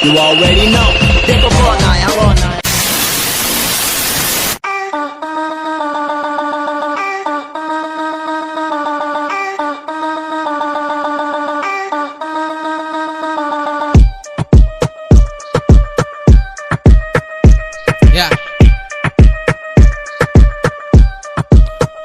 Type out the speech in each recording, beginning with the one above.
You already know. Take a for now, I want now. Yeah.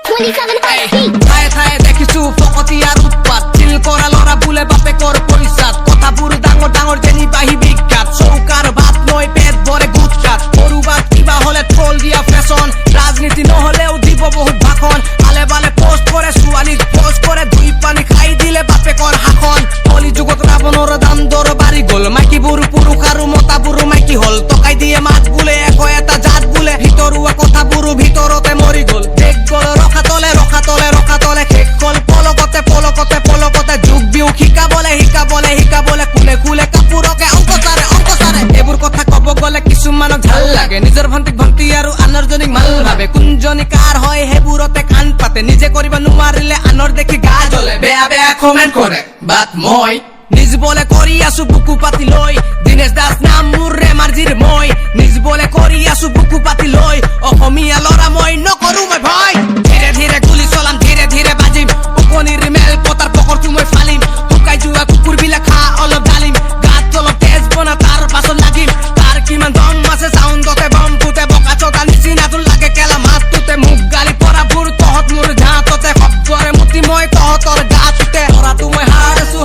27 hot feet. ঠায়ে ঠায়ে দেখিছো ফকতি আর উৎপাত চিল করা লড়া বুলে বাপে কর পরিসাদ কথা বুড়ো ডাঙর ডাঙর জেনি বাহি বিখ্যাত চৌকার ভাত নয় পেট ভরে গুটকাত গরুবাদ কিবা হলে ট্রল দিয়া ফ্যাশন রাজনীতি নহলেও দিব বহুত ভাষণ আলে বালে পোস্ট করে সুয়ালিক পোস্ট করে দুই পানি খাই দিলে বাপে কর হাখন কলি যুগত রাবণর দাম দর বাড়ি গল মাইকি বুড়ো পুরুষ আৰু মতা বুড়ো মাইকি হল টকাই দিয়ে মাছ বুলে এক এটা জাত বুলে ভিতৰুৱা কথা বুড়ো ভিতৰতে মৰি গল দেখ গল ৰখা তলে ৰখা তলে ৰখা তলে শেষ গল পলকতে পলকতে পলকতে যুগ বিউ শিকাবলে শিকাবলে শিকাবলে কুলে কুলে কাপোৰকে অংক চাৰে এইবোৰ কথা কব গলে কিছুমানক ভাল লাগে নিজৰ ভন্টিক ভন্টি আৰু আনৰ জনীক মাল ভাবে কোনজনী কাৰ হয় সেইবোৰতে কাণ পাতে নিজে কৰিব নোৱাৰিলে আনৰ দেখি গা জ্বলে বেয়া বেয়া কমেন্ট কৰে বাট মই নিজ বলে কৰি আছো বুকু পাতি লৈ দিনেশ দাস নাম মোৰ ৰেমাৰ্জিৰ মই নিজ বলে কৰি আছো বুকু পাতি লৈ অসমীয়া ল'ৰা মই নকৰো মই ভয় ধীৰে ধীৰে গুলি চলাম ধীৰে ধীৰে বাজিম উপনিৰ মেল পতাৰ পকৰটো মই ফালিম শুকাই যোৱা কুকুৰবিলাক খা অলপ ডালিম গাত অলপ তেজ বনা তাৰ পাছত লাগিম তাৰ কিমান দম আছে চাউণ্ডতে বম ফুটে বকা চটা নিচিনাটো লাগে কেলা মাতটোতে মোক গালি পৰাবোৰ তহঁত মোৰ ঝাঁততে শব্দৰে মুতি মই তহঁতৰ গাটোতে ল'ৰাটো মই হাৰছো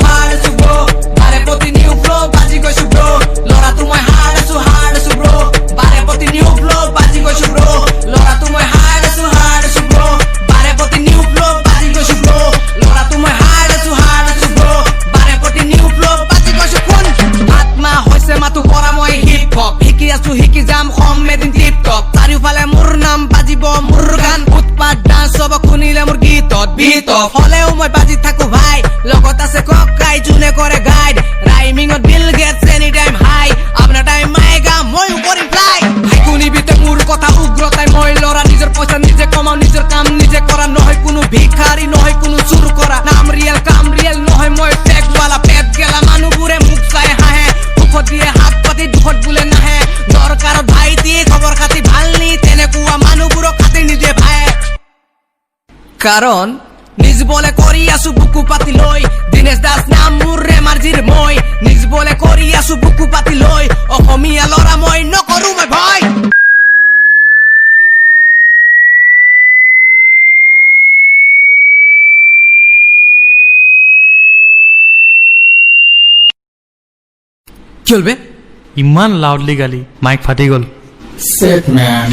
ব্ৰ বাৰে প্ৰতি নিউ ফ্ল' বাজি গৈছো ব্ৰ ল'ৰাটো মই হাৰছো ব্ৰ বাৰে প্ৰতি নিউ ফ্ল' বাজি গৈছো ব্ৰ ল'ৰাটো মই হাৰছো ব্ৰ বাৰে প্ৰতি নিউ ফ্ল' বাজি গৈছো ব্ৰ ল'ৰাটো মই হাৰছো ব্ৰ বাৰে প্ৰতি নিউ ফ্ল' বাজি গৈছো কোন আত্মা হৈছে মাথো কৰা মই হিপ হপ শিকি আছো শিকি যাম এদিন টিপ টপ চাৰিওফালে মোৰ নাম বাজিব মোৰ গান উৎপাত ডান্স হ'ব শুনিলে মোৰ গীতত বিত হলেও মই বাজি থাকো ভাই লগত আছে ককাই যোনে কৰে গাইড ৰাইমিঙত Bill Gates any time hi আপোনাৰ টাইম আয়েগা মই কৰিম ফ্লাই ভাই শুনিবিতে মোৰ কথা উগ্ৰতাই মই ল'ৰা নিজৰ পইচা নিজে কমাও নিজৰ কাম নিজে কৰা নহয় কোনো ভিখাৰী নহয় কোনো চুৰ কৰা নাম ৰিয়েল কাম ৰিয়েল নহয় মই ফেকৱালা পেট গেলা মানুহবোৰে মোক চাই হাঁহে সুখত দিয়ে হাত পাতি দুখত বোলে নাহে দৰকাৰত ভাই দিয়ে খবৰ খাতি ভাল নি তেনেকুৱা মানুহবোৰক খাতি নিদিয়ে ভাই কাৰণ নিজ বলে কৰি আছো বুকু পাতি লৈ দিনেশ দাস নাম মোৰ ৰেমাৰ্জিৰ মই নিজ বলে কৰি আছো বুকু পাতি লৈ অসমীয়া ল'ৰা মই নকৰো মই ভয় কি হল বে ইমান লাউডলি গালি মাইক ফাটি গল Sick man.